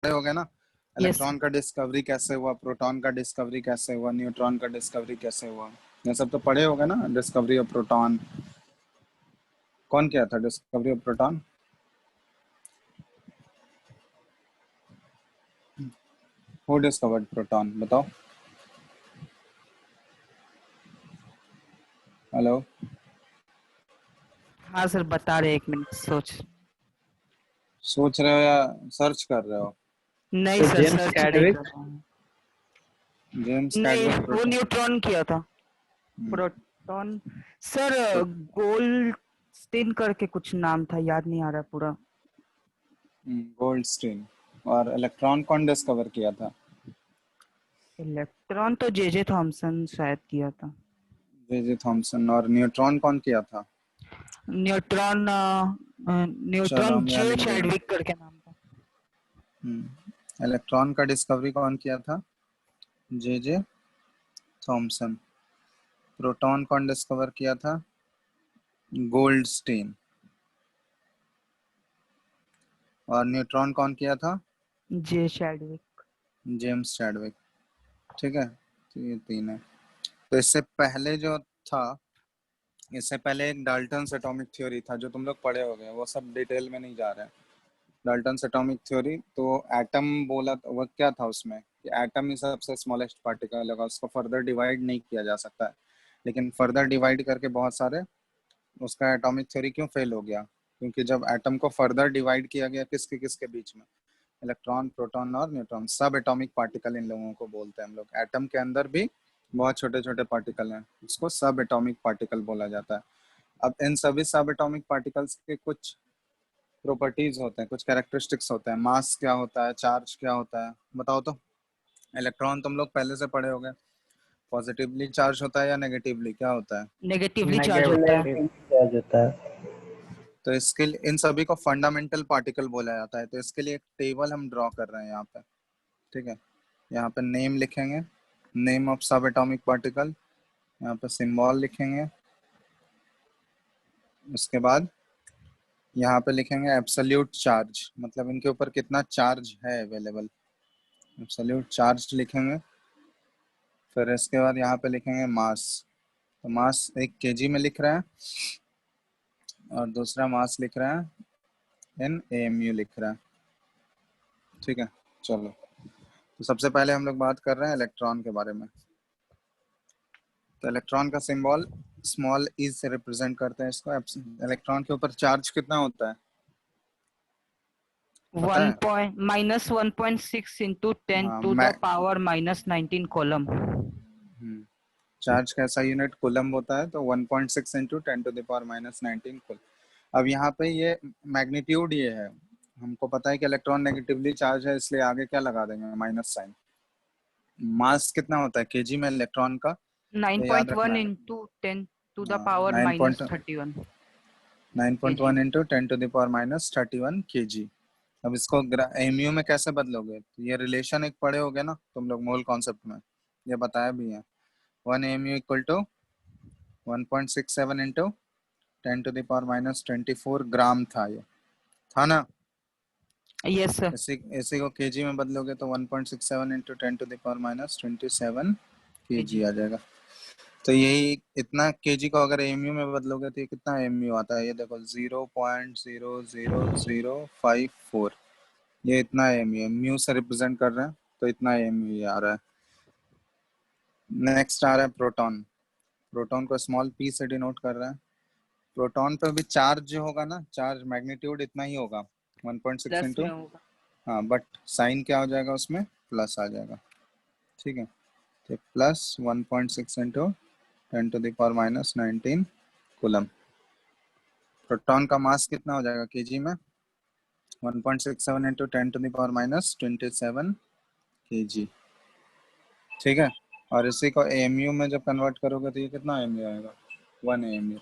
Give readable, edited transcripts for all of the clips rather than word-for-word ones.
हो गए ना, यस इलेक्ट्रॉन का डिस्कवरी कैसे हुआ, प्रोटॉन का डिस्कवरी कैसे हुआ, न्यूट्रॉन का डिस्कवरी कैसे हुआ, ये सब तो पढ़े होगे ना। डिस्कवरी ऑफ प्रोटॉन, कौन किया था discovery of proton? Who discovered proton, बताओ। हेलो, हाँ सर बता रहे, 1 मिनट सोच रहे हो या सर्च कर रहे हो? नहीं तो सर जेम्स सर्च नहीं कर चैडविक। रहा हूँ। जेम्स नहीं कैडविक वो प्रोटॉन। न्यूट्रॉन किया था। प्रोटॉन सर गोल्डस्टीन करके कुछ नाम था, याद नहीं आ रहा पूरा। गोल्डस्टीन। और इलेक्ट्रॉन कौन डिस्कवर किया था? इलेक्ट्रॉन तो जे थॉमसन शायद किया था। J Thomson. और न्यूट्रॉन कौन किया था? न्यूट्रॉन चलो न्यूट्रॉन हम यहाँ जे लिख देंगे। चैडविक करके नाम था। इलेक्ट्रॉन का डिस्कवरी कौन किया था? J Thomson. प्रोटॉन कौन डिस्कवर किया था? गोल्डस्टीन। और न्यूट्रॉन कौन किया था? जे चैडविक। James Chadwick. ठीक है, तो ये तीन है। तो इससे पहले जो था, इससे पहले एक डाल्टन्स एटॉमिक थ्योरी था जो तुम लोग पढ़े होंगे, वो सब डिटेल में नहीं जा रहे हैं। डाल्टन्स एटॉमिक थ्योरी, तो एटम बोला तो वो क्या था उसमें कि एटम ही सबसे स्मॉलेस्ट पार्टिकल होगा, उसको फर्दर डिवाइड नहीं किया जा सकता है। लेकिन फर्दर डिवाइड करके बहुत सारे, उसका एटॉमिक थ्योरी क्यों फेल हो गया? क्योंकि जब एटम को फर्दर डिवाइड किया गया किसके किसके बीच में, इलेक्ट्रॉन, प्रोटॉन और न्यूट्रॉन, सब एटॉमिक पार्टिकल इन लोगों को बोलते हैं हम लोग। एटम के अंदर भी बहुत छोटे छोटे पार्टिकल हैं, इसको सब एटॉमिक पार्टिकल बोला जाता है। अब इन सभी सब एटॉमिक पार्टिकल्स के कुछ प्रॉपर्टीज होते हैं, कुछ कैरेक्टरिस्टिक्स होते हैं। मास क्या होता है, चार्ज क्या होता है, बताओ तो। इलेक्ट्रॉन तुम लोग पहले से पढ़े होंगे, पॉजिटिवली चार्ज होता है या नेगेटिवली, क्या होता है? नेगेटिवली चार्ज होता है। नेगेटिव चार्ज होता है। तो इसके लिए इन सभी को फंडामेंटल पार्टिकल बोला जाता है। तो इसके लिए एक टेबल हम ड्रॉ कर रहे हैं यहाँ पे, ठीक है। यहाँ पे नेम लिखेंगे, नेम ऑफ सब एटॉमिक पार्टिकल, यहाँ पे सिंबल लिखेंगे। उसके बाद यहाँ पे लिखेंगे एब्सोल्यूट चार्ज, मतलब इनके ऊपर कितना चार्ज है अवेलेबल, एब्सोल्यूट चार्ज लिखेंगे। फिर इसके बाद यहाँ पे लिखेंगे मास, तो मास 1 kg में लिख रहा है, और दूसरा मास लिख रहा है इन AMU लिख रहा है, ठीक है। चलो, तो सबसे पहले हम लोग बात कर रहे हैं इलेक्ट्रॉन के बारे में। तो इलेक्ट्रॉन का सिंबल स्मॉल ई से रिप्रेजेंट करते हैं इसको। इलेक्ट्रॉन के ऊपर चार्ज कितना होता है पता है? -1.6 इंटू 10 हाँ, to the power -19 coulomb. Charge का ऐसा यूनिट कूलम होता है, तो 1.6 इंटू 10⁻⁻19 कूलम। अब यहाँ पे ये मैग्नीट्यूड ये है, हमको पता है कि इलेक्ट्रॉन नेगेटिवली चार्ज है, इसलिए आगे क्या लगा देंगे, माइनस साइन। मास कितना होता है केजी में इलेक्ट्रॉन का, ये याद 9.1 रखना है। Into 10 to the power nine point -31 nine point KG. One into 10⁻31 kg। अब इसको एमयू में कैसे बदलोगे? तो ये रिलेशन एक पढ़े होगे ना तुम लोग मोल कॉन्सेप्ट में, ये बताया भी है। 1 AMU इक्वल टू 1.67 इंटू 10⁻24 ग्राम था, ये था ना। Yes sir. इसी को केजी में बदलोगे तो 1.67 इंटू 10⁻27 केजी। kg आ जाएगा। तो यही इतना केजी को अगर एमयू में बदलोगे तो ये कितना एमयू आता है, ये देखो 0.00054, ये इतना एमयू म्यू से रिप्रेजेंट कर रहे हैं, तो इतना एमयू आ रहा है। नेक्स्ट आ रहा है प्रोटॉन। प्रोटॉन को स्मॉल p से डिनोट कर रहा है। प्रोटॉन पे भी चार्ज जो होगा ना, चार्ज मैग्नीट्यूड इतना ही होगा 1.6 प्लस इंटू, में होगा। हाँ, बट साइन क्या हो जाएगा उसमें, प्लस आ जाएगा, ठीक है। तो प्लस 1.6 इंटू 10⁻⁻19 कूलम। प्रोटॉन का मास कितना हो जाएगा केजी में, 1.67 इंटू 10⁻⁻27 kg, ठीक है। और इसी को एमयू में जब कन्वर्ट करोगे तो ये कितना एमयू आएगा, 1 AMU,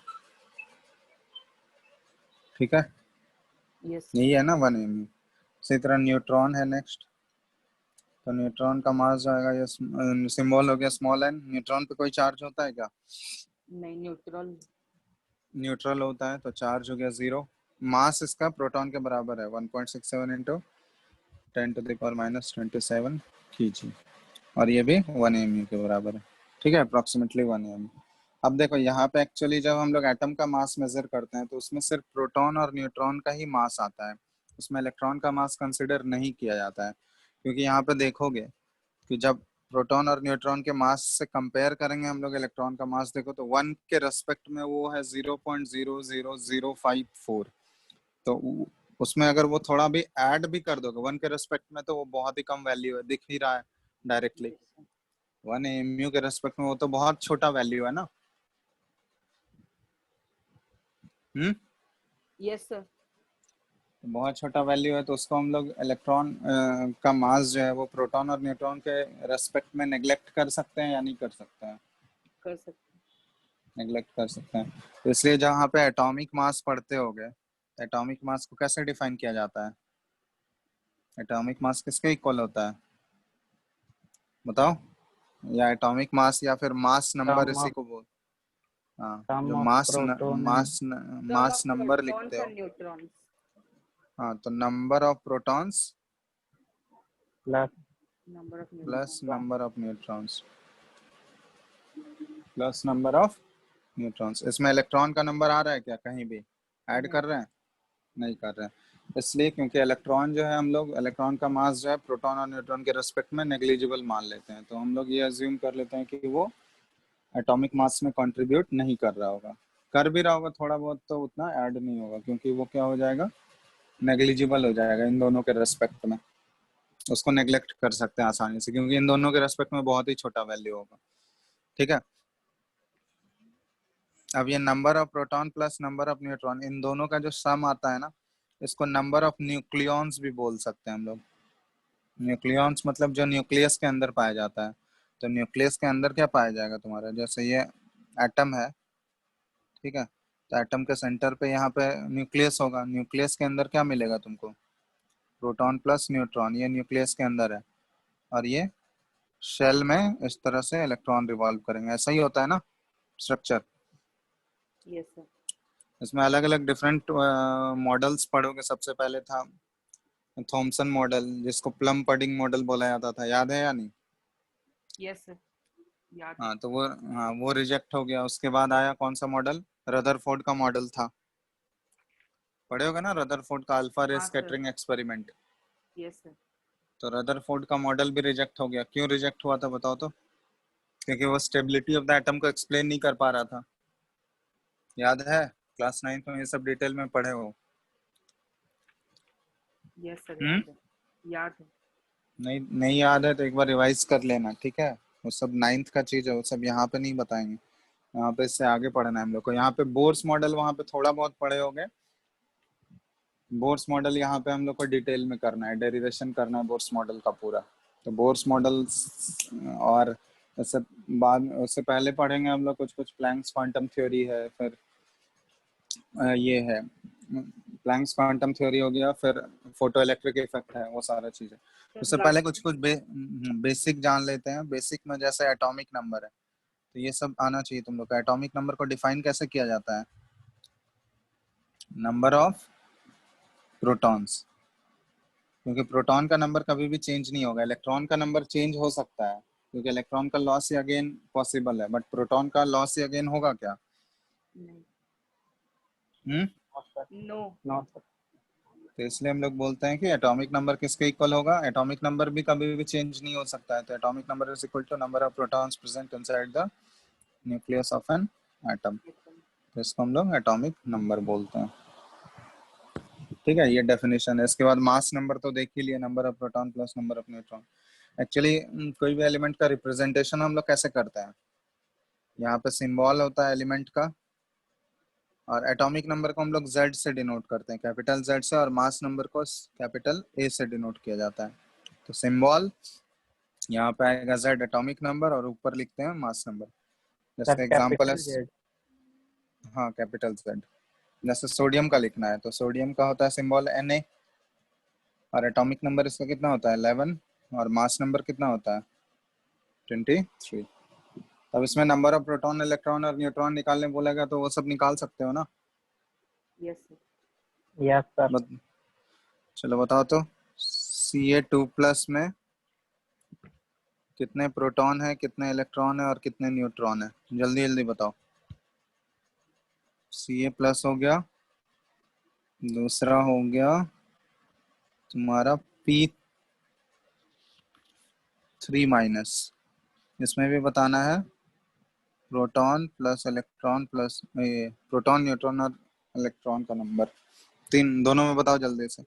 ठीक है। यस। यही है ना 1 AMU। इसी तरह न्यूट्रॉन है नेक्स्ट। तो न्यूट्रॉन का मास जो आएगा, ये सिंबल हो गया स्मॉल n। न्यूट्रॉन पे कोई चार्ज होता है क्या? नहीं न्यूट्रल। न्यूट्रल होता है, तो चार्ज हो गया 0। मास इसका प्रोटॉन के बराबर है 1.67 इंटू 10⁻⁻27 kg, और ये भी 1 mu के बराबर है, ठीक है, अप्रोक्सीमेटली 1 mu। अब देखो यहाँ पे एक्चुअली जब हम लोग एटम का मास मेजर करते हैं तो उसमें सिर्फ प्रोटॉन और न्यूट्रॉन का ही मास आता है, उसमें इलेक्ट्रॉन का मास कंसिडर नहीं किया जाता है, क्योंकि यहाँ पे देखोगे कि जब प्रोटॉन और न्यूट्रॉन के मास से कंपेयर करेंगे हम लोग इलेक्ट्रॉन का मास, देखो तो 1 के रेस्पेक्ट में वो है 0.00054, तो उसमें अगर वो थोड़ा भी ऐड भी कर दोगे 1 के रेस्पेक्ट में तो वो बहुत ही कम वैल्यू है, दिख ही रहा है डायरेक्टली। 1 mu के रेस्पेक्ट में वो तो बहुत छोटा वैल्यू है ना। Yes sir. बहुत छोटा वैल्यू है, तो उसको हम लोग इलेक्ट्रॉन का मास जो है वो प्रोटॉन और न्यूट्रॉन के रेस्पेक्ट में नेग्लेक्ट कर सकते हैं या नहीं कर सकते हैं? कर सकते नेग्लेक्ट कर सकते हैं। तो इसलिए जहाँ पे एटॉमिक मास पढ़ते होगे, एटॉमिक मास को कैसे डिफाइन किया जाता है? एटॉमिक मास किसके इक्वल होता है बताओ? या एटॉमिक मास या फिर मास नंबर, इसी को बोल, हाँ, जो मास मास सम मास ऑफ नंबर प्रोटॉन्स लिखते हो, एंड न्यूट्रॉन्स हाँ, तो number of protons plus plus number of neutrons plus number of neutrons. इसमें इलेक्ट्रॉन का नंबर आ रहा है क्या कहीं भी? ऐड कर रहे हैं? नहीं कर रहे हैं, इसलिए क्योंकि इलेक्ट्रॉन जो है, हम लोग इलेक्ट्रॉन का मास जो है प्रोटॉन और न्यूट्रॉन के रेस्पेक्ट में नेग्लिजिबल मान लेते हैं, तो हम लोग ये अज्यूम कर लेते हैं कि वो एटॉमिक मास में कंट्रीब्यूट नहीं कर रहा होगा, कर भी रहा होगा थोड़ा बहुत तो उतना ऐड नहीं होगा, क्योंकि वो क्या हो जाएगा, नेग्लिजिबल हो जाएगा इन दोनों के रेस्पेक्ट में, उसको नेग्लेक्ट कर सकते हैं आसानी से, क्योंकि इन दोनों के रेस्पेक्ट में बहुत ही छोटा वैल्यू होगा, ठीक है। अब ये number of proton plus number of neutron, इन दोनों का जो सम आता है ना, इसको नंबर ऑफ न्यूक्लियॉन्स भी बोल सकते हैं हम लोग। न्यूक्लियॉन्स मतलब जो न्यूक्लियस के अंदर पाया जाता है, तो न्यूक्लियस के अंदर क्या पाया जाएगा तुम्हारा, जैसे ये एटम है, ठीक है, तो एटम के सेंटर पे यहाँ पे न्यूक्लियस होगा, न्यूक्लियस के अंदर क्या मिलेगा तुमको, प्रोटॉन प्लस न्यूट्रॉन, ये न्यूक्लियस के अंदर है, और ये शेल में इस तरह से इलेक्ट्रॉन रिवॉल्व करेंगे, ऐसा ही होता है ना स्ट्रक्चर। Yes sir. इसमें अलग अलग डिफरेंट मॉडल्स पढ़ोगे, सबसे पहले था थॉमसन मॉडल, जिसको प्लम पडिंग मॉडल बोला जाता था, याद है या नहीं? यस सर, याद है। हाँ, तो वो, हाँ, वो रिजेक्ट हो गया, उसके बाद आया कौन सा मॉडल, रदरफोर्ड का मॉडल था, पढ़े होगे ना रदरफोर्ड का अल्फा रे हाँ sir. Scattering experiment. Yes sir. तो रदरफोर्ड का मॉडल भी रिजेक्ट हो गया, क्यों रिजेक्ट हुआ था बताओ तो? क्योंकि वो स्टेबिलिटी ऑफ द एटम को एक्सप्लेन नहीं कर पा रहा था, याद है? क्लास 9 में ये सब डिटेल में पढ़े हो? यस सर, याद है, याद है। नहीं, नहीं याद है तो एक बार रिवाइज कर लेना, ठीक है, वो सब 9th का चीज है, वो सब यहाँ पे नहीं बताएंगे, यहाँ पे इससे आगे पढ़ना है हम लोग को। यहाँ पे बोर्स मॉडल वहाँ पे थोड़ा बहुत पढ़े होंगे, बोर्स मॉडल यहाँ पे हम लोग को डिटेल में करना है, डेरिवेशन करना है बोर्स मॉडल का पूरा। तो बोर्स मॉडल, और उससे बाद, उससे पहले पढ़ेंगे हम लोग कुछ कुछ, प्लैंक्स क्वांटम थ्योरी है, फिर ये है प्लैंक्स क्वांटम थ्योरी हो गया, फिर फोटो इलेक्ट्रिक इफेक्ट है, वो सारा चीज है। उससे पहले कुछ कुछ बेसिक जान लेते हैं। बेसिक में जैसे एटॉमिक नंबर है, तो ये सब आना चाहिए तुम लोग का। एटॉमिक नंबर को डिफाइन कैसे किया जाता है? नंबर ऑफ प्रोटॉन्स, क्योंकि प्रोटॉन का नंबर कभी भी चेंज नहीं होगा, इलेक्ट्रॉन का नंबर चेंज हो सकता है, क्योंकि इलेक्ट्रॉन का लॉस या गेन पॉसिबल है, बट प्रोटॉन का लॉस या गेन होगा क्या? नहीं। नो। नो। तो इसलिए हम लोग बोलते हैं कि एटॉमिक नंबर किसके इक्वल होगा, एटॉमिक नंबर भी कभी भी चेंज नहीं हो सकता है, तो atomic number is equal to number of protons present inside the nucleus of an atom, तो इसको हम लोग एटॉमिक नंबर बोलते हैं, ठीक है। ये डेफिनेशन है। इसके बाद मास नंबर तो देख ही लिया, number of proton plus number of neutron. Actually कोई भी एलिमेंट का रिप्रेजेंटेशन हम लोग कैसे करते हैं, यहाँ पे सिंबल होता है एलिमेंट का, और एटॉमिक नंबर को हम लोग Z से डिनोट करते हैं, कैपिटल Z से, और मास नंबर को कैपिटल A से डिनोट किया जाता है। तो सिंबल यहाँ पे आएगा Z एटॉमिक नंबर, और ऊपर लिखते हैं मास नंबर। जैसे एग्जांपल है, हाँ, कैपिटल Z। जैसे सोडियम का लिखना है, तो सोडियम का होता है सिंबल Na, और एटॉमिक नंबर इसका कितना होता है 11, और मास नंबर कितना होता है 23। अब इसमें नंबर ऑफ प्रोटॉन, इलेक्ट्रॉन और न्यूट्रॉन निकालने बोलेगा तो वो सब निकाल सकते हो ना? Yes sir. Yes sir. चलो बताओ तो, Ca2+ में कितने प्रोटॉन है, कितने इलेक्ट्रॉन है और कितने न्यूट्रॉन है? जल्दी जल्दी बताओ। Ca+ हो गया, दूसरा हो गया तुम्हारा P3-। इसमें भी बताना है proton plus electron plus proton, neutron और इलेक्ट्रॉन का नंबर। तीन दोनों में बताओ जल्दी से।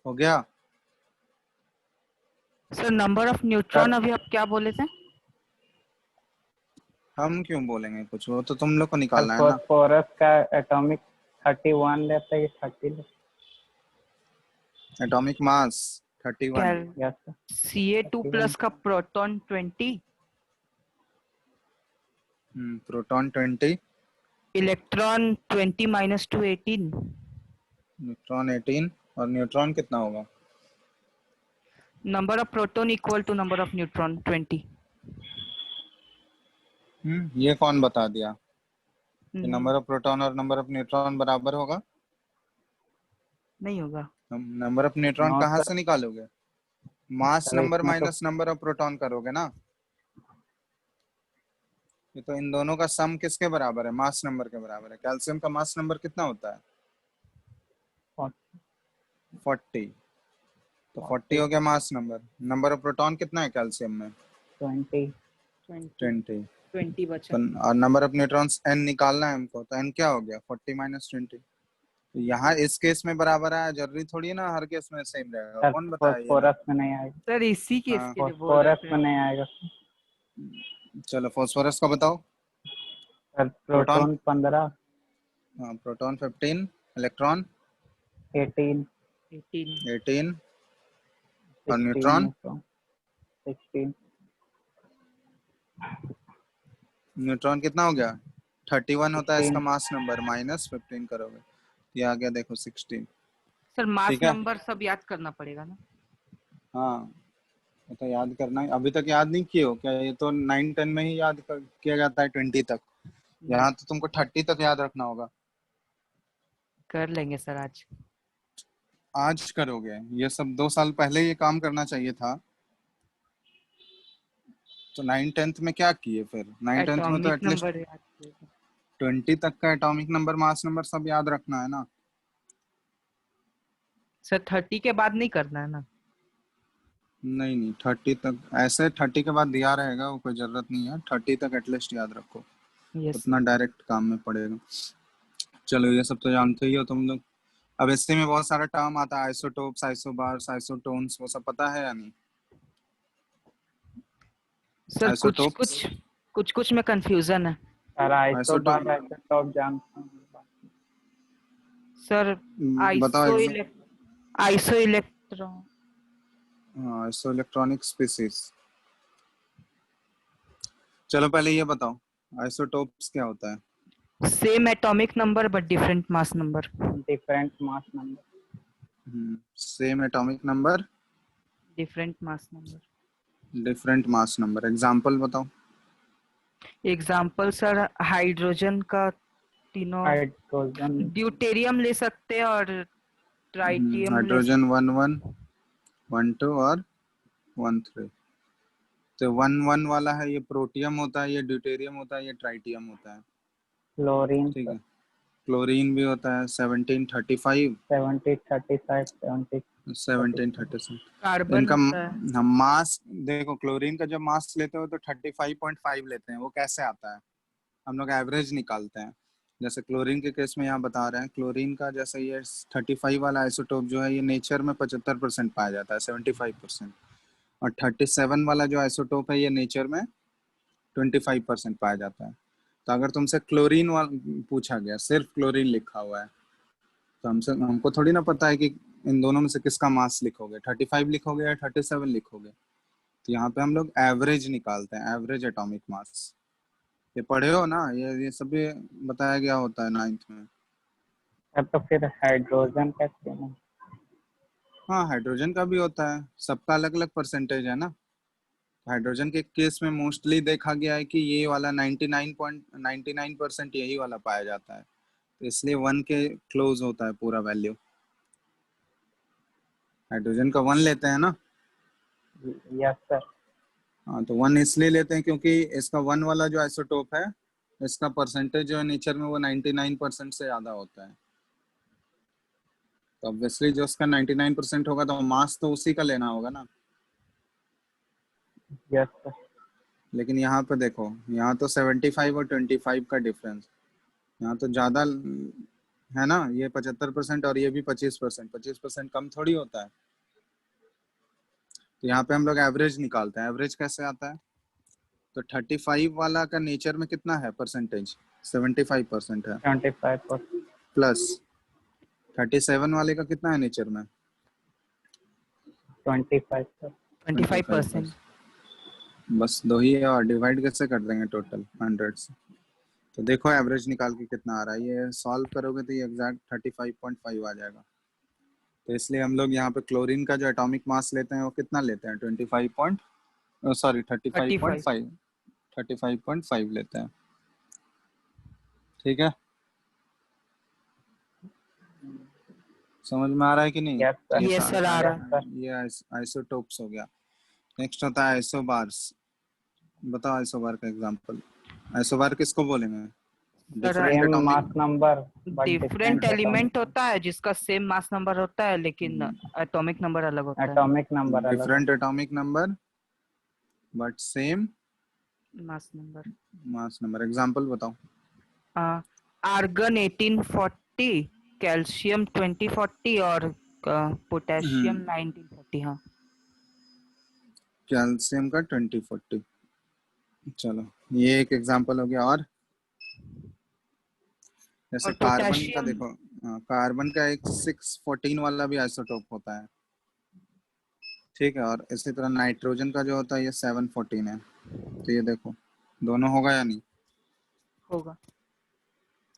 हो गया? सर नंबर ऑफ न्यूट्रॉन अभी आप क्या बोले थे? हम क्यों बोलेंगे कुछ, वो तो तुम लोग को सर निकालना है ना। फॉस्फोरस का एटॉमिक 31 रहता है, 30 रहता एटॉमिक मास 31। क्या? है? यस सर, Ca2 प्लस का proton 20, proton 20, electron 20 minus 2 18, neutron 18 और न्यूट्रॉन कितना होगा? Number of proton equal to number of neutron 20। ये कौन बता दिया कि नहीं नंबर ऑफ प्रोटॉन और नंबर ऑफ न्यूट्रॉन बराबर होगा? होगा। नंबर ऑफ न्यूट्रॉन नो कहाँ सर, से निकालोगे? मास सर नंबर इसमें तो माइनस नंबर ऑफ प्रोटॉन करोगे ना। ये तो इन दोनों का सम किसके बराबर है? मास नंबर के बराबर है। कैल्शियम का मास नंबर कितना होता है? 40। तो 40 हो गया mass number. Number of proton कितना है कैल्शियम में? 20 20। 20 बचा। तो और नंबर ऑफ न्यूट्रॉन्स n निकालना है हमको, तो n क्या हो गया? 40 माइनस 20। तो यहाँ इस केस में बराबर है, जरूरी थोड़ी है ना हर केस में सेम रहेगा। सर, कौन बताया ये ना? फॉस्फोरस में नहीं आएगा, सर इसी केस हाँ, के लिए बोल रहे फॉस्फोरस थे। में नहीं आएगा चलो फास्फोरस का बताओ। सर। प्रोटॉन, प्रोटॉन 15, हाँ प्रोटॉन 15, इलेक्ट्रॉन 18, 18 और 16 न्यूट्रॉन, न्यूट्रॉन 16। न्यूट्रॉन कितना हो गया? 31 होता है इसका 16 मास नंबर, माइनस 15 करोगे, ये आ गया देखो 16। सर मास ठीक है, नंबर सब याद करना पड़ेगा ना। हाँ ये तो याद करना है। अभी तक याद नहीं किए हो क्या? ये तो 9 10 में ही किया जाता है 20 तक। यहाँ तो तुमको 30 तक याद रखना होगा। कर लेंगे सर आज। आज करोगे? ये सब 2 साल पहले ये काम करना चाहिए था। तो 9 10 में क्या किए फिर? 9 10 में तो एटॉमिक एटलीस्ट नंबर याद करेगा। 20 तक का एटॉमिक नंबर, मास नंबर सब याद रखना है ना। सर 30 के बाद नहीं करना है ना। नहीं नहीं, 30 तक ऐसे 30 के बाद दिया रहेगा, वो कोई जरूरत नहीं है। 30 तक एटलीस्ट याद रखो, यस। उतना डायरेक्ट काम में पड़ेगा। चलो ये सब तो जानते ही हो तुम लोग। अब इससे में बहुत सारा टर्म आता है, आइसोटोप्स, आइसोबार्स, आइसोटोन्स, वो सब पता है या नहीं? सर आइसोटोप्स, कुछ में कंफ्यूजन है। सर आइसोटोप आइसोबार आइसोटॉप जानता हूँ। सर बताओ iso iso electron. Iso electronic species. चलो पहले ये बताओ आइसोटोप्स क्या होता है? Same atomic number but different mass number. Different mass number, same atomic number, different mass number. Different mass number. Example बताओ। एग्जाम्पल सर हाइड्रोजन का तीनों, हाइड्रोजन ड्यूटेरियम ले सकते हैं और ट्राइटियम ले सकते हाइड्रोजन 1 1 1 2 और 1 3। तो 1 1 वाला है ये प्रोटियम होता है, ये ड्यूटेरियम होता है, ये ट्राइटियम होता है। क्लोरीन ठीक सर, है, क्लोरीन भी होता है 1735, 70 35 70 1737। कार्बन इनका होता है। हम मास देखो, क्लोरीन का जब मास लेते हो तो 35.5 लेते हैं। वो कैसे आता है? हम लोग एवरेज निकालते हैं। जैसे क्लोरीन के केस में यहाँ बता रहे हैं, क्लोरीन का जैसे ये 35 वाला आइसोटोप जो है ये नेचर में 75% पाया जाता है, 75%। और 37 वाला जो आइसोटोप है ये नेचर में 25% पाया जाता है। तो अगर तुमसे क्लोरीन पूछा गया, सिर्फ क्लोरीन लिखा हुआ है, तो हमको थोड़ी ना पता है कि इन दोनों में से किसका मास लिखोगे, 35 लिखोगे या 37 लिखोगे। तो यहाँ पे हम लोग एवरेज निकालते हैं, एवरेज एटॉमिक मास। ये पढ़े हो ना, ये सब भी बताया गया होता है 9th में। सर तो फिर हाइड्रोजन का क्यों नहीं? हाँ, हाइड्रोजन का भी होता है, सबका अलग अलग परसेंटेज है ना। हाइड्रोजन के केस में मोस्टली देखा गया है कि ये वाला 99.99% यही वाला पाया जाता है, तो इसलिए 1 के क्लोज होता है पूरा वैल्यू। हाइड्रोजन का 1 लेते हैं ना। Yes sir. हाँ, तो 1 इसलिए लेते हैं क्योंकि इसका 1 वाला जो आइसोटोप है, इसका परसेंटेज जो है नेचर में वो 99% से ज्यादा होता है। तो ऑब्वियसली जो उसका 99% होगा तो मास तो उसी का लेना होगा ना। Yes sir. लेकिन यहाँ पे देखो, यहाँ तो 75 और 25 का डिफरेंस, यहाँ तो ज्यादा है ना। ये 75% और ये भी 25%, 25% कम थोड़ी होता है। तो यहाँ पे हम लोग एवरेज निकालते हैं। एवरेज कैसे आता है? तो 35 वाला का नेचर में कितना है परसेंटेज? 75% है। 75%। प्लस 37 वाले का कितना है नेचर में? 25 सर। 25%। बस दो ही है, और डिवाइड कैसे कर देंगे टोटल 100 से। तो देखो एवरेज निकाल के कितना आ रहा है, ये सॉल्व करोगे तो ये एग्जैक्ट 35.5 आ जाएगा। तो इसलिए हम लोग यहाँ पे क्लोरीन का जो एटॉमिक मास लेते हैं वो कितना लेते हैं? 35। 35.5 लेते हैं। ठीक है, समझ में आ रहा है कि नहीं? Yes sir. Yes, sir, आ रहा है। ये आइसोटोप्स हो गया। नेक्स्ट होता है आइसोबार्स। बताओ आइसोबार का एग्जांपल। आइसोबार किसको बोलेंगे? Different same atomic. Mass number but different element होता है जिसका सेम मास नंबर होता है, लेकिन एटॉमिक नंबर अलग होता है। एटॉमिक नंबर अलग। Different atomic number but same mass number. Mass number. Example बताओ। आर्गन 1840, कैल्शियम 2040 और पोटेशियम 1940। हाँ, कैल्शियम का 2040। चलो, ये एक एग्जांपल हो गया। और जैसे और कार्बन का पोटेशियम। देखो, कार्बन का एक 614 वाला भी आइसोटोप होता है, ठीक है। और इसी तरह नाइट्रोजन का जो होता है ये 714 है। तो ये देखो, दोनों होगा या नहीं? होगा।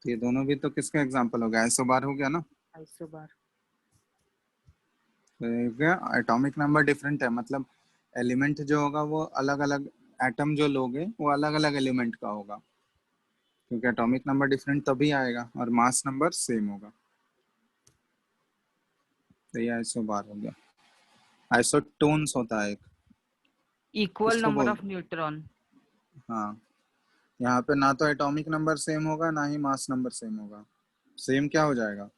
तो ये दोनों भी तो किसका एग्जांपल हो गया? आइसोबार हो गया ना। आइसोबार। तो ये क्या, एटॉमिक नंबर डिफरेंट है, मतलब एलिमेंट जो होगा वो अलग अलग, एटम जो लोगे वो अलग अलग एलिमेंट का होगा, क्योंकि एटॉमिक नंबर डिफरेंट तभी आएगा और मास नंबर सेम होगा। तो ये आइसोबार हो गया। आइसोटोन्स होता है एक, इक्वल किसको नंबर बोल। Of neutron. हाँ, यहाँ पे ना तो एटॉमिक नंबर सेम होगा ना ही मास नंबर सेम होगा। सेम क्या हो जाएगा?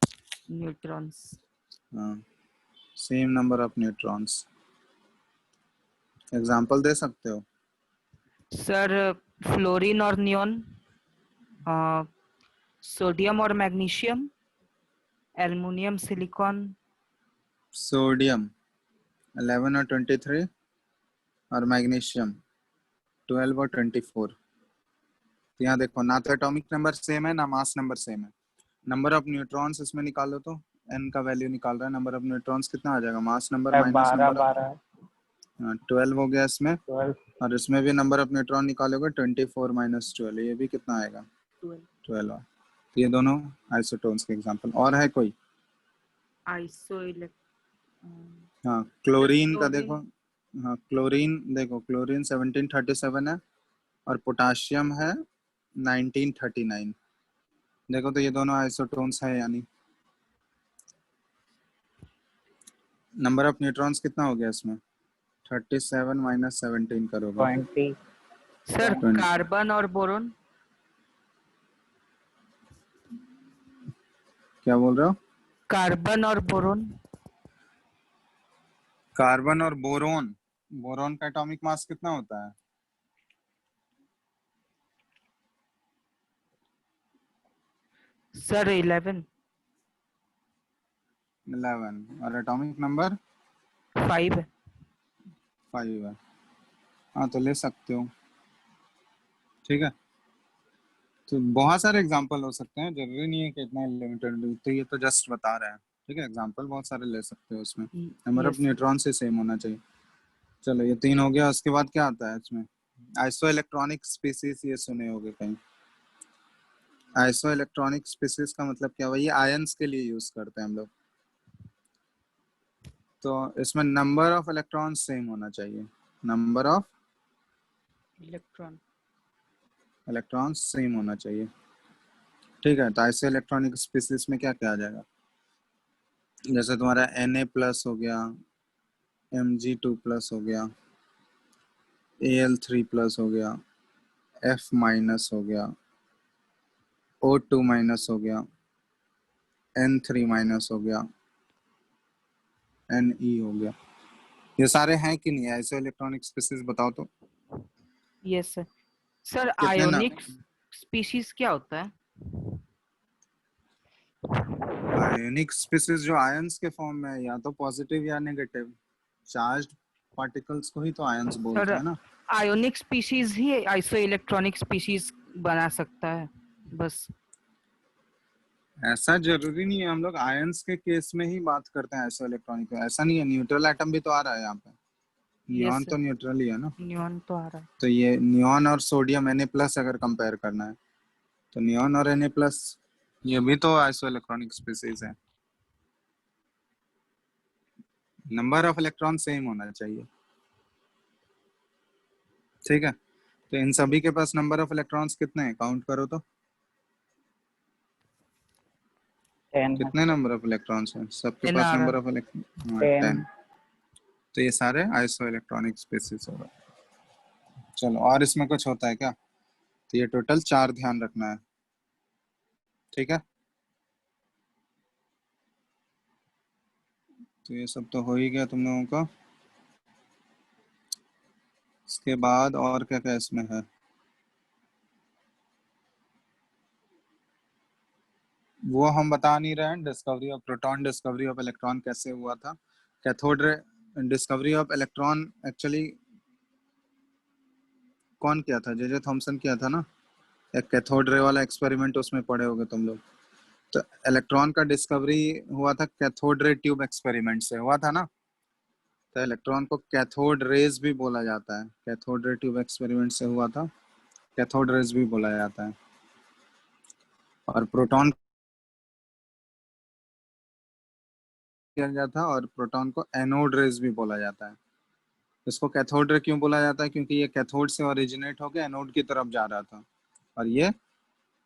न्यूट्रॉन्स। हाँ, same number of neutrons. Example दे सकते हो? सर, फ्लोरीन और नियॉन, सोडियम और मैग्नीशियम, एल्युमिनियम सिलिकॉन। सोडियम 11 और 23, और मैग्नीशियम 12 और 24। तो यहाँ देखो, ना तो एटॉमिक नंबर सेम है ना मास नंबर सेम है। नंबर ऑफ न्यूट्रॉन्स इसमें निकालो तो n का वैल्यू निकाल रहा है, नंबर ऑफ न्यूट्रॉन्स कितना आ जाएगा? Mass number minus 12 number of. 12 12 हो गया इसमें, 12। और इसमें भी नंबर ऑफ न्यूट्रॉन निकालोगे 24 माइनस 12, ये भी कितना आएगा? 12। तो ये दोनों आइसोटोन्स के एग्जांपल। और है कोई? आइसो हाँ, क्लोरीन का देखो। हाँ, क्लोरीन देखो, क्लोरीन 1737 है और पोटाशियम है 1939। देखो तो ये दोनों आइसोटोन्स है यानी। नंबर ऑफ न्यूट्रॉन्स कितना हो गया इसमें? 37 माइनस 17 करोगे 20। सर, 20। कार्बन और बोरोन। क्या बोल रहे हो? कार्बन और बोरोन। कार्बन और बोरोन। बोरोन का एटॉमिक मास कितना होता है? सर 11 11 और एटॉमिक नंबर 5 है। 5 है। हाँ तो ले सकते हो, ठीक है। तो बहुत सारे एग्जांपल हो सकते हैं, जरूरी नहीं है कि इतना लिमिटेड, तो ये तो जस्ट बता रहा है, ठीक है। एग्जांपल बहुत सारे ले सकते हो इसमें। Number of yes sir. Neutron से सेम होना चाहिए। चलो ये 3 हो गया। उसके बाद क्या आता है इसमें? आइसो इलेक्ट्रॉनिक स्पीसीज, ये सुने होंगे कहीं। आइसो इलेक्ट्रॉनिक स्पीसीज का मतलब क्या? वही आयंस के लिए यूज करते हैं हम लोग। तो इसमें नंबर ऑफ इलेक्ट्रॉन सेम होना चाहिए। नंबर ऑफ इलेक्ट्रॉन सेम होना चाहिए, ठीक है। तो आइसो इलेक्ट्रॉनिक स्पीसीज में क्या क्या आ जाएगा? जैसे तुम्हारा Na+ हो गया, Mg2+ हो गया, Al3+ हो गया, F- हो गया, O2- हो गया, N3- हो गया, Ne हो गया। ये सारे हैं कि नहीं ऐसे इलेक्ट्रॉनिक स्पीसीज? बताओ तो यस सर। सर कितने ना। आयोनिक स्पीशीज क्या होता है? आयोनिक स्पीसीज जो आयंस के फॉर्म में है, या तो पॉजिटिव या नेगेटिव चार्ज्ड पार्टिकल्स को ही तो आयंस बोलते सर हैं ना। आयोनिक स्पीशीज ही आइसो इलेक्ट्रॉनिक स्पीशीज बना सकता है बस। ऐसा जरूरी नहीं है, हम लोग आयंस के केस में ही बात करते हैं ऐसा इलेक्ट्रॉनिक। ऐसा नहीं है, न्यूट्रल एटम भी तो आ रहा है यहाँ पे। Yes neon sir. तो न्यूट्रल ही है ना। न्यून तो आ रहा है। तो ये नियॉन और सोडियम Na+ अगर कंपेयर करना है, तो नियॉन और Na+, ये भी तो आइसो इलेक्ट्रॉनिक स्पीसीज है। नंबर ऑफ इलेक्ट्रॉन सेम होना चाहिए, ठीक है। तो इन सभी के पास नंबर ऑफ इलेक्ट्रॉन्स कितने हैं? काउंट करो तो 10 है। कितने नंबर ऑफ इलेक्ट्रॉन्स हैं सबके 10 पास? आ रहा नंबर है। Of electron 10। 10। तो ये सारे आइसो इलेक्ट्रॉनिक स्पीसीज होगा। चलो, और इसमें कुछ होता है क्या? तो ये टोटल 4 ध्यान रखना है, ठीक है। तो ये सब तो हो ही गया तुम लोगों का। इसके बाद और क्या क्या इसमें है? वो हम बता नहीं रहे हैं। Discovery of proton, discovery of electron कैसे हुआ था? Cathode ray discovery of electron actually कौन किया था? जे थॉमसन किया था ना। एक कैथोड रे वाला एक्सपेरिमेंट, उसमें पढ़े होगे तुम लोग। तो इलेक्ट्रॉन का डिस्कवरी हुआ था कैथोड रे ट्यूब एक्सपेरिमेंट से, हुआ था ना। तो इलेक्ट्रॉन को कैथोड रेज भी बोला जाता है। कैथोड रे ट्यूब एक्सपेरिमेंट से हुआ था, कैथोड रेज भी बोला जाता है। और प्रोटॉन किया गया था, और प्रोटॉन को एनोड रेज भी बोला जाता है। इसको कैथोड रे क्यों बोला जाता है? क्योंकि ये कैथोड से ओरिजिनेट होकर एनोड की तरफ जा रहा था, और ये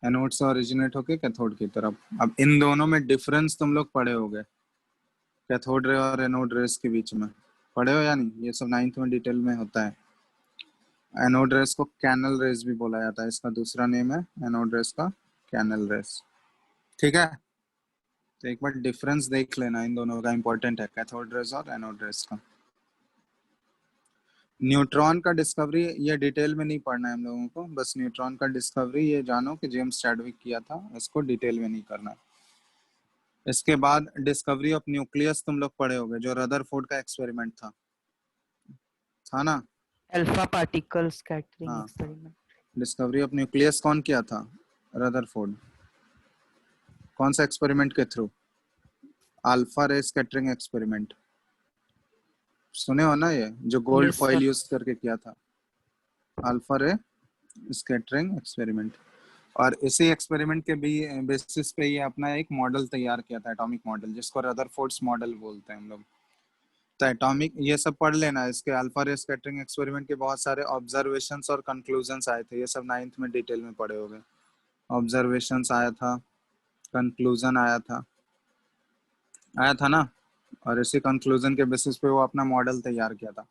एनोड से ओरिजिनेट होकर कैथोड की तरफ। अब इन दोनों में डिफरेंस तुम लोग पढ़े होगे, कैथोड रे और एनोड रेस के बीच में। पढ़े हो या नहीं? ये सब 9th में डिटेल में होता है। एनोड रेस को कैनल रेस भी बोला जाता है, इसका दूसरा नेम है एनोड रेस का कैनल रेस, ठीक है। तो एक बार डिफरेंस देख लेना, इन दोनों का इंपॉर्टेंट है, कैथोड रेस और एनोड रेस का। न्यूट्रॉन का डिस्कवरी ये डिटेल में नहीं पढ़ना है हम लोगों को, बस न्यूट्रॉन का डिस्कवरी ये जानो कि जेम्स चैडविक किया था, इसको डिटेल में नहीं करना है। इसके बाद डिस्कवरी ऑफ न्यूक्लियस तुम लोग पढ़े होगे, जो रदरफोर्ड का एक्सपेरिमेंट था ना। अल्फा पार्टिकल स्कैटरिंग हाँ, एक्सपेरिमेंट। डिस्कवरी ऑफ न्यूक्लियस कौन किया था? रदरफोर्ड। कौन सा एक्सपेरिमेंट के थ्रू? अल्फा रे स्कैटरिंग एक्सपेरिमेंट। सुने हो ना, ये जो gold yes foil sir. Use करके किया था, अल्फा रे स्कैटरिंग एक्सपेरिमेंट। और इसी एक्सपेरिमेंट के भी बेसिस पे ये अपना एक मॉडल तैयार किया था, एटॉमिक मॉडल, जिसको रदरफोर्ड्स मॉडल बोलते हैं हम लोग। तो एटॉमिक ये सब पढ़ लेना। इसके अल्फा रे स्कैटरिंग एक्सपेरिमेंट के बहुत सारे ऑब्जर्वेशंस और कंक्लूजन्स आए थे, ये सब 9th में डिटेल में पढ़े होंगे। ऑब्जर्वेशंस आया था, कंक्लूजन आया था ना। और इसी कंक्लूजन के बेसिस पे वो अपना मॉडल तैयार किया था।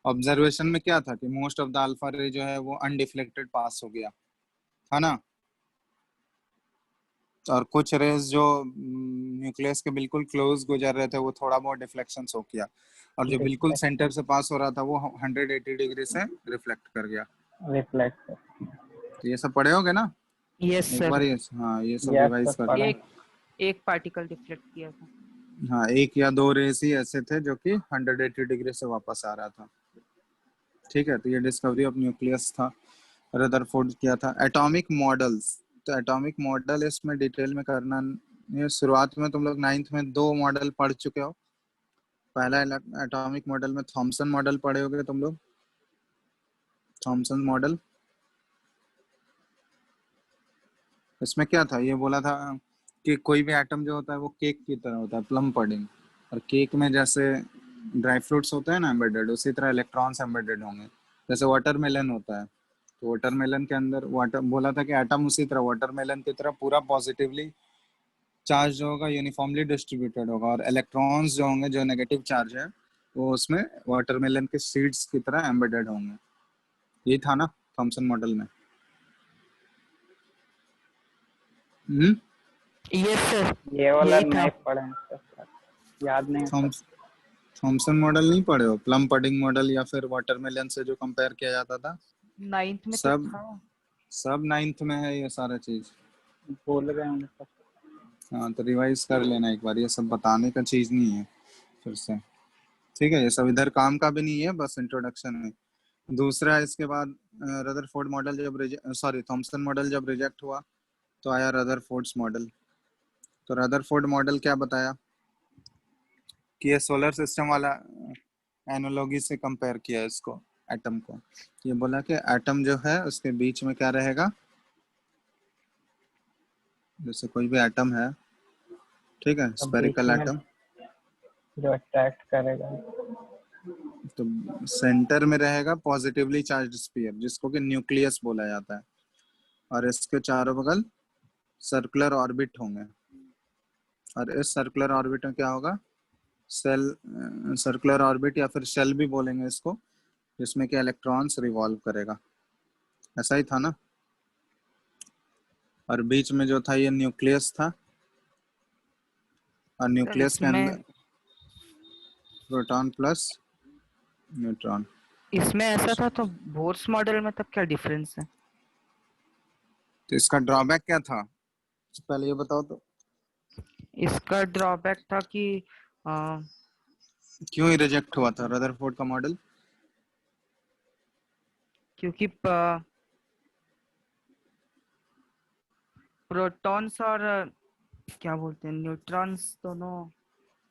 ऑब्जर्वेशन में क्या था कि मोस्ट ऑफ द अल्फा रे जो है वो अनडिफ्लेक्टेड पास हो गया था ना। और कुछ रेज जो न्यूक्लियस के बिल्कुल क्लोज गुजर रहे थे, वो थोड़ा बहुत डिफ्लेक्शन हो किया। और जो बिल्कुल सेंटर से पास हो रहा था, वो 180 डिग्री से रिफ्लेक्ट कर गया। रिफ्लेक्ट। तो ये सब पढ़े होगे ना। यस एक सर, बार ये, हाँ ये सब यस रिवाइज सर कर लो। पढ़ा है। एक एक पार्टिकल डिफ्लेक्ट किया था। हाँ, एक या दो रेस ही ऐसे थे जो कि 180 डिग्री से वापस आ रहा था। ठीक है, तो ये डिस्कवरी ऑफ न्यूक्लियस था, रदरफोर्ड किया था। एटॉमिक मॉडल्स, तो एटॉमिक मॉडल इसमें डिटेल में करना, ये शुरुआत में तुम लोग नाइन्थ में दो मॉडल पढ़ चुके हो। पहला एटॉमिक मॉडल में थॉमसन मॉडल पढ़े होगे तुम लोग, थॉमसन मॉडल। इसमें क्या था, ये बोला था कि कोई भी एटम जो होता है वो केक की तरह होता है, प्लम पडिंग। और केक में जैसे ड्राई फ्रूट्स होते हैं ना एम्बेडेड, उसी तरह इलेक्ट्रॉन्स एम्बेडेड होंगे। जैसे वाटरमेलन होता है, तो वाटरमेलन के अंदर वाटर, बोला था कि एटम उसी तरह वाटरमेलन की तरह पूरा पॉजिटिवली चार्ज जो होगा यूनिफॉर्मली डिस्ट्रीब्यूटेड होगा, और इलेक्ट्रॉन्स जो होंगे जो नेगेटिव चार्ज है वो उसमें वाटरमेलन के सीड्स की तरह एम्बेडेड होंगे। यही था ना थॉमसन मॉडल में। हम्म। यस सर, ये वाला यही था। नहीं पढ़े हैं सर, याद नहीं है सर। थॉमसन मॉडल नहीं पढ़े हो? प्लम पडिंग मॉडल या फिर वाटरमेलन से जो कंपेयर किया जाता था। 9th में तो सब था। सब नाइन्थ में है ये सारा चीज। भूल गए होंगे सर। हाँ, तो रिवाइज कर लेना एक बार, ये सब बताने का चीज नहीं है फिर से। ठीक है, ये सब इधर काम का भी नहीं है, बस इंट्रोडक्शन है। दूसरा, इसके बाद रदरफोर्ड मॉडल जब सॉरी थॉमसन मॉडल जब रिजेक्ट हुआ तो आया रदरफोर्ड्स मॉडल। तो रदरफोर्ड मॉडल क्या बताया कि ये सोलर सिस्टम वाला एनालॉगी से कंपेयर किया इसको, एटम को। ये बोला कि एटम जो है उसके बीच में क्या रहेगा, जैसे कोई भी एटम है, ठीक है, अब बीच स्पेरिकल में एटम, जो अट्रैक्ट करेगा। तो सेंटर में रहेगा पॉजिटिवली चार्ज स्फीयर जिसको कि न्यूक्लियस बोला जाता है, और इसके चारों बगल सर्कुलर ऑर्बिट होंगे। और इस सर्कुलर ऑर्बिट में क्या होगा, सेल, सर्कुलर ऑर्बिट या फिर शेल भी बोलेंगे इसको, जिसमें कि इलेक्ट्रॉन्स रिवॉल्व करेगा। ऐसा ही था ना। और बीच में जो था ये न्यूक्लियस था, और सर न्यूक्लियस के इसमें अंदर प्रोटॉन प्लस न्यूट्रॉन। इसमें ऐसा था, तो बोर्स मॉडल में तब क्या डिफरेंस है? तो इसका ड्रॉबैक क्या था, पहले ये बताओ तो। इसका ड्रॉबैक था कि अ, क्यों ही रिजेक्ट हुआ था रदरफोर्ड का मॉडल? क्योंकि प्रोटॉन्स और क्या बोलते हैं न्यूट्रॉन्स दोनों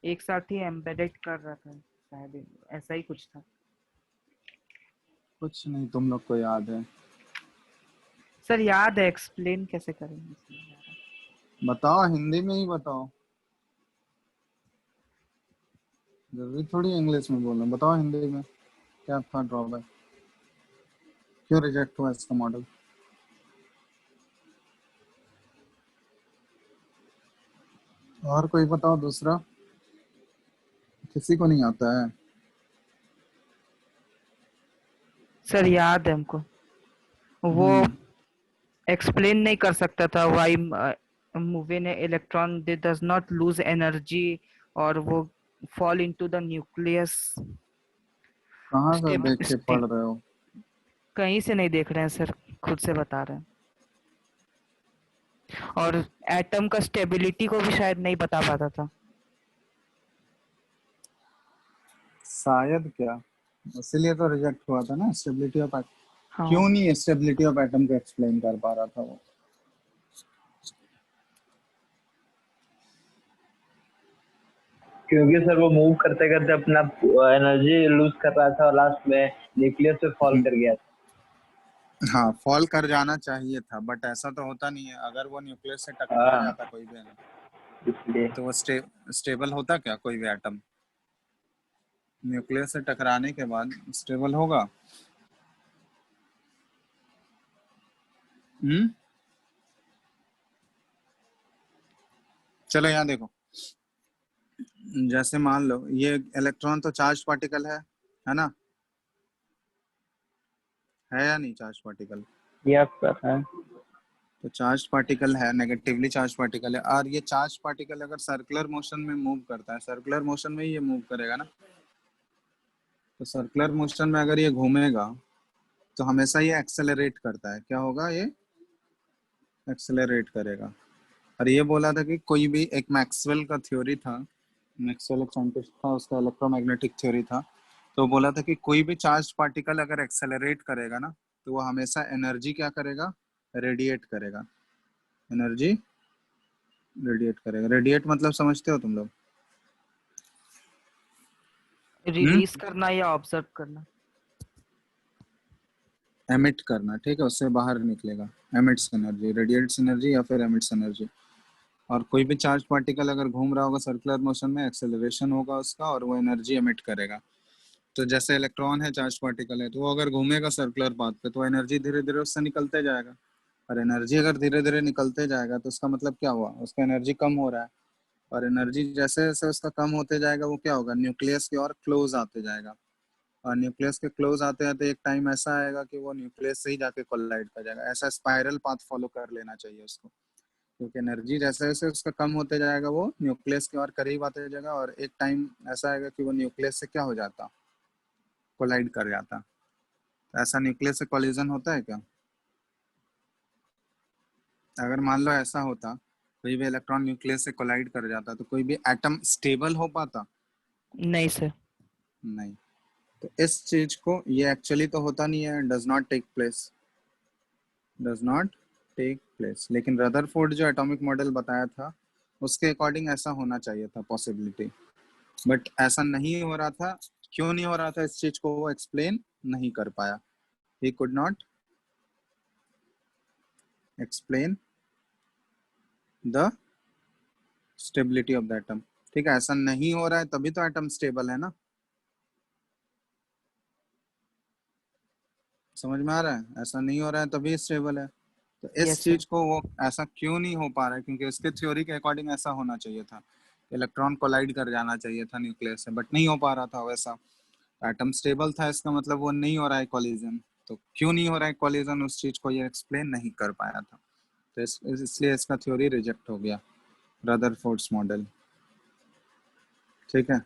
एक साथ ही एम्बेडेड कर रहा था, शायद ऐसा ही कुछ था। कुछ नहीं, तुम लोग को याद है। सर याद है, एक्सप्लेन कैसे करेंगे इसमें? बताओ, हिंदी में ही बताओ, जरूरी थोड़ी इंग्लिश में बोलना। बताओ हिंदी में क्या था ड्रॉबैक, क्यों रिजेक्ट हुआ इसका मॉडल। और कोई बताओ दूसरा, किसी को नहीं आता है? सर याद है हमको, वो हम्म। एक्सप्लेन नहीं कर सकता था व्हाई मूवी ने electron they does not lose energy और वो फॉल इनटू द न्यूक्लियस। कहाँ से स्टेब देख के पढ़ रहे हो? कहीं से नहीं देख रहे हैं सर, खुद से बता रहे हैं। और एटम का स्टेबिलिटी को भी शायद नहीं बता पाता था। शायद क्या, इसीलिए तो रिजेक्ट हुआ था ना, स्टेबिलिटी ऑफ एटम। हाँ क्यों नहीं स्टेबिलिटी ऑफ एटम को एक्सप्लेन कर पा रहा था वो? क्योंकि सर वो मूव करते करते अपना एनर्जी लूज कर रहा था और लास्ट में न्यूक्लियस पे फॉल कर गया था। हाँ, फॉल कर जाना चाहिए था, बट ऐसा तो होता नहीं है। अगर वो न्यूक्लियस से टकरा हाँ, जाता कोई भी, इसलिए तो वो स्टेबल होता क्या कोई भी एटम? न्यूक्लियस से टकराने के बाद स्टेबल होगा? हम्म। चलो यहाँ देखो, जैसे मान लो ये इलेक्ट्रॉन तो चार्ज पार्टिकल है ना? है या नहीं चार्ज पार्टिकल? यस सर है। तो चार्ज पार्टिकल है, नेगेटिवली चार्ज पार्टिकल है। और ये चार्ज पार्टिकल अगर सर्कुलर मोशन में मूव करता है, सर्कुलर मोशन में ही ये मूव करेगा ना, तो सर्कुलर मोशन में अगर ये घूमेगा तो हमेशा ये एक्सेलरेट करता है। क्या होगा ये? एक्सेलरेट करेगा। और ये बोला था कि कोई भी एक मैक्सवेल का थ्योरी था, मैक्सवेल एक साइंटिस्ट था, उसका इलेक्ट्रोमैग्नेटिक थ्योरी था। तो बोला था कि कोई भी चार्ज पार्टिकल अगर एक्सेलरेट करेगा ना, तो वो हमेशा एनर्जी क्या करेगा, रेडिएट करेगा, एनर्जी रेडिएट करेगा। रेडिएट मतलब समझते हो तुम लोग? रिलीज करना या ऑब्जर्व करना। एमिट करना, ठीक है, उससे बाहर निकलेगा, एमिट्स एनर्जी, रेडिएट्स एनर्जी या फिर एमिट्स एनर्जी। और कोई भी चार्ज पार्टिकल अगर घूम रहा होगा सर्कुलर मोशन में, एक्सेलरेशन होगा उसका और वो एनर्जी एमिट करेगा। तो जैसे इलेक्ट्रॉन है, चार्ज पार्टिकल है, तो वो अगर घूमेगा सर्कुलर पाथ पे तो एनर्जी धीरे धीरे उससे निकलते जाएगा। और एनर्जी अगर धीरे धीरे निकलते जाएगा तो उसका मतलब क्या हुआ, उसका एनर्जी कम हो रहा है। और एनर्जी जैसे जैसे उसका कम होते जाएगा वो क्या होगा, न्यूक्लियस की ओर क्लोज आते जाएगा। और न्यूक्लियस के क्लोज आते आते एक टाइम ऐसा आएगा कि वो न्यूक्लियस से ही जाके कोलाइड कर जाएगा। ऐसा स्पाइरल पाथ फॉलो कर लेना चाहिए उसको, क्योंकि एनर्जी जैसे जैसे उसका कम होते जाएगा वो न्यूक्लियस की ओर करीब आते जाएगा, और एक टाइम ऐसा आएगा कि वो न्यूक्लियस से क्या हो जाता, कोलाइड कर जाता। तो ऐसा न्यूक्लियस से कोलिजन होता है क्या? अगर मान लो ऐसा होता, कोई भी इलेक्ट्रॉन न्यूक्लियस से कोलाइड कर जाता, तो कोई भी एटम स्टेबल हो पाता? नहीं सर। नहीं। तो इस चीज को, ये एक्चुअली तो होता नहीं है, does not take place, does not take place. लेकिन रदरफोर्ड जो एटॉमिक मॉडल बताया था उसके अकॉर्डिंग ऐसा होना चाहिए था पॉसिबिलिटी, बट ऐसा नहीं हो रहा था। क्यों नहीं हो रहा था, इस चीज को वो एक्सप्लेन नहीं कर पाया। He could not explain the stability of the atom. ठीक है, ऐसा नहीं हो रहा है तभी तो एटम स्टेबल है ना। समझ में आ रहा है? ऐसा नहीं हो रहा है तभी स्टेबल है। तो इस यस सर। चीज को वो ऐसा क्यों नहीं हो पा रहा है, क्योंकि उसके थ्योरी के अकॉर्डिंग ऐसा होना चाहिए था, इलेक्ट्रॉन कोलाइड कर जाना चाहिए था न्यूक्लियस से, बट नहीं हो पा रहा था वैसा। एटम स्टेबल था, इसका मतलब वो नहीं हो रहा है कॉलिजन। तो क्यों नहीं हो रहा है कॉलिजन, उस चीज को ये एक्सप्लेन नहीं कर पाया था। तो इसलिए इसका थ्योरी रिजेक्ट हो गया, रदरफोर्ड्स मॉडल। ठीक है,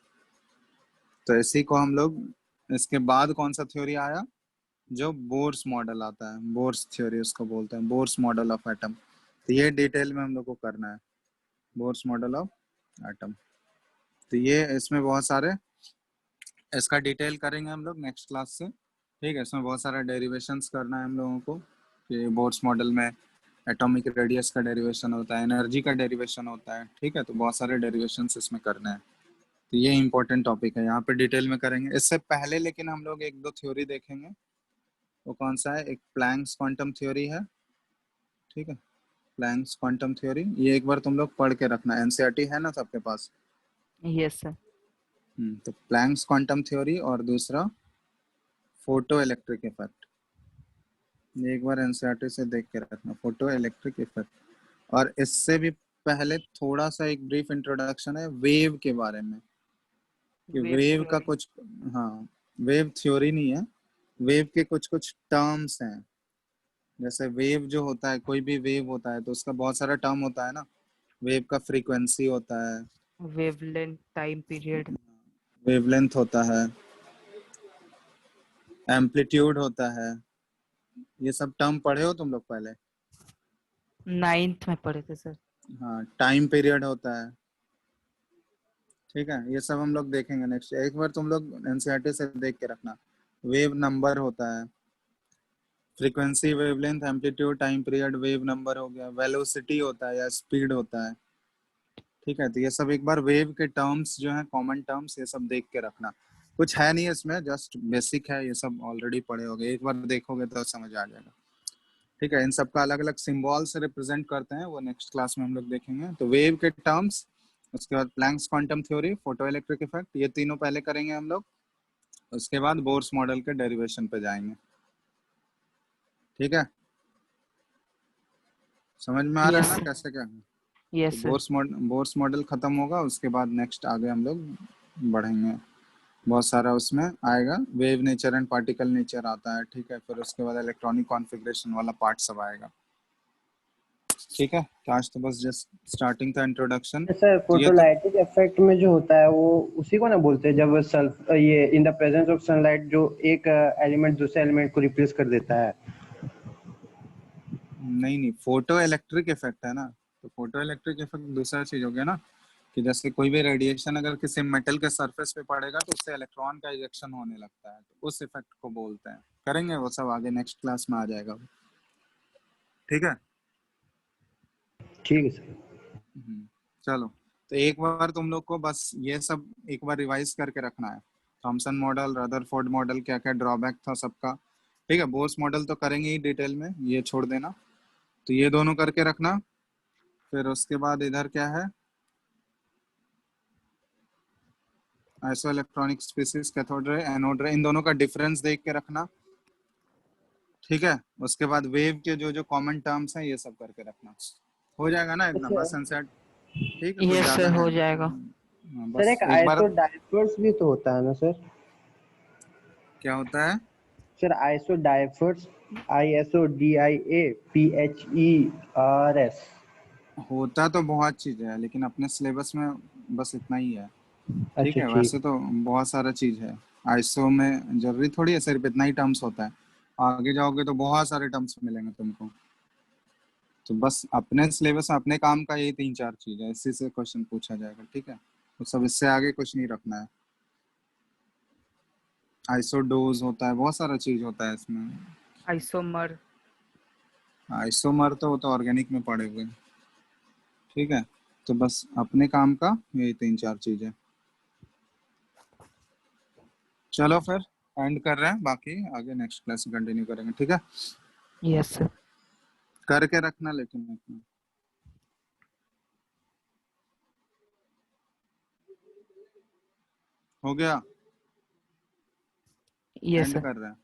तो इसी को हम लोग, इसके बाद कौन सा थ्योरी आया, जो बोर्स मॉडल आता है, बोर्स थ्योरी उसको बोलते हैं, बोर्स मॉडल ऑफ एटम। तो ये डिटेल में हम लोग को करना है, बोर्स मॉडल ऑफ एटम। तो ये इसमें बहुत सारे, इसका डिटेल करेंगे हम लोग नेक्स्ट क्लास से। ठीक है, इसमें बहुत सारा डेरिवेशंस करना है हम लोगों को, कि बोर्स मॉडल में एटॉमिक रेडियस का डेरिवेशन होता है, एनर्जी का डेरिवेशन होता है। ठीक है, तो बहुत सारे डेरिवेशंस इसमें करने हैं। तो ये इंपॉर्टेंट टॉपिक है, यहाँ पे डिटेल में करेंगे। इससे पहले लेकिन हम लोग एक दो थ्योरी देखेंगे। वो कौन सा है, एक प्लैंक्स क्वांटम थ्योरी है। ठीक है, प्लैंक्स क्वांटम थ्योरी, ये एक बार तुम लोग पढ़ के रखना, एनसीईआरटी है ना सबके पास। Yes sir. तो प्लैंक्स क्वांटम थ्योरी, और दूसरा फोटो इलेक्ट्रिक इफेक्ट। ये एक बार एनसीईआरटी से देख के रखना, फोटो इलेक्ट्रिक इफेक्ट। और इससे भी पहले थोड़ा सा एक ब्रीफ इंट्रोडक्शन है वेव के बारे में, कि वेव वेव का थ्योरी। कुछ, हाँ, वेव थ्योरी नहीं है, वेव के कुछ कुछ टर्म्स हैं। जैसे वेव जो होता है, कोई भी वेव होता है तो उसका बहुत सारा टर्म होता है ना। वेव का फ्रीक्वेंसी होता है, वेवलेंथ, टाइम पीरियड। वेवलेंथ होता है, एम्पलीट्यूड होता है। ये सब टर्म पढ़े हो तुम लोग पहले? 9th में पढ़े थे सर। हाँ, टाइम पीरियड होता है। ठीक है, ये सब हम लोग देखेंगे नेक्स्ट। एक बार तुम लोग एनसीईआरटी से देख के रखना। वेव नंबर होता है, frequency, wavelength, amplitude, time period, wave number हो गया, वेलोसिटी होता है या स्पीड होता है। ठीक है, तो ये सब एक बार वेव के टर्म्स जो है, कॉमन टर्म्स, ये सब देख के रखना। कुछ है नहीं इसमें, जस्ट बेसिक है, ये सब ऑलरेडी पढ़े होगे, एक बार देखोगे तो समझ आ जाएगा। ठीक है, इन सब का अलग अलग सिंबल से रिप्रेजेंट करते हैं, वो नेक्स्ट क्लास में हम लोग देखेंगे। तो वेव के टर्म्स, उसके बाद Planck's quantum theory, photo electric effect, ये तीनों पहले करेंगे हम लोग। उसके बाद बोर्स मॉडल के डेरिवेशन पे जाएंगे। ठीक है, समझ में आ रहा है यस ना सर। कैसे क्या है? तो यस सर। बोर्स मॉडल खत्म होगा, उसके बाद नेक्स्ट आगे हम लोग बढ़ेंगे। बहुत सारा उसमें आएगा, wave nature and particle nature आता है। ठीक है, फिर उसके बाद इलेक्ट्रॉनिक कॉन्फ़िगरेशन वाला पार्ट सब आएगा। ठीक है, तो आज तो बस जस्ट स्टार्टिंग था, इंट्रोडक्शन। सर तो ये तो फोटोलाइटिक इफेक्ट में जो होता है वो उसी को ना बोलते हैं, जब ये in the presence of sunlight जो एक एलिमेंट दूसरे एलिमेंट को रिप्लेस कर देता है। नहीं नहीं, फोटो इलेक्ट्रिक इफेक्ट है ना, तो फोटो इलेक्ट्रिक इफेक्ट दूसरा चीज हो गया ना, कि जैसे कोई भी रेडिएशन अगर किसी मेटल के सरफेस पे पड़ेगा तो उससे इलेक्ट्रॉन का इजेक्शन होने लगता है, तो उस इफेक्ट को बोलते हैं। करेंगे वो सब आगे नेक्स्ट क्लास में आ जाएगा वो। ठीक है। ठीक है सर। चलो, तो एक बार तुम लोग को बस ये सब एक बार रिवाइज करके रखना है। थॉमसन मॉडल, रदरफोर्ड मॉडल, क्या क्या ड्रॉबैक था सबका। ठीक है, बोर्स मॉडल तो करेंगे ही डिटेल में, ये छोड़ देना। तो ये दोनों करके रखना। फिर उसके बाद इधर क्या है, iso electronic species, cathode ray, anode रे, इन दोनों का डिफरेंस देख के रखना। ठीक है, उसके बाद वेव के जो जो कॉमन टर्म्स हैं ये सब करके रखना। हो जाएगा ना इतना, बस आंसर। ठीक है, कुछ यस ज्यादा सर, है हो नहीं। जाएगा। हाँ, सर बस एक एक बार। आइसो डाइवर्स भी तो होता है ना सर? क्या होता है? Sir iso diverse, ISO DIAPHERS। होता तो बहुत चीज है, लेकिन अपने सिलेबस में बस इतना ही है। ठीक अच्छा है, ठीक। वैसे तो बहुत सारा चीज है। आईएसओ में जरूरी थोड़ी है सिर्फ इतना ही टर्म्स होता है, आगे जाओगे तो बहुत सारे टर्म्स मिलेंगे तुमको। तो बस अपने सिलेबस में अपने काम का यही 3-4 चीज है, इसी से क्वेश्चन पूछा जाएगा। ठीक है, तो सब इससे आगे कुछ नहीं रखना है। आइसो डोज होता है, बहुत सारा चीज होता है इसमें। आइसोमर। आइसोमर तो वो तो ऑर्गेनिक में पड़े हुए हैं। ठीक है, तो बस अपने काम का यही 3-4 चीज है। चलो फिर एंड कर रहे हैं, बाकी आगे नेक्स्ट क्लास में कंटिन्यू करेंगे। ठीक है, यस सर। करके रखना लेकिन अपना। हो गया, यस एंड सर। कर रहे हैं।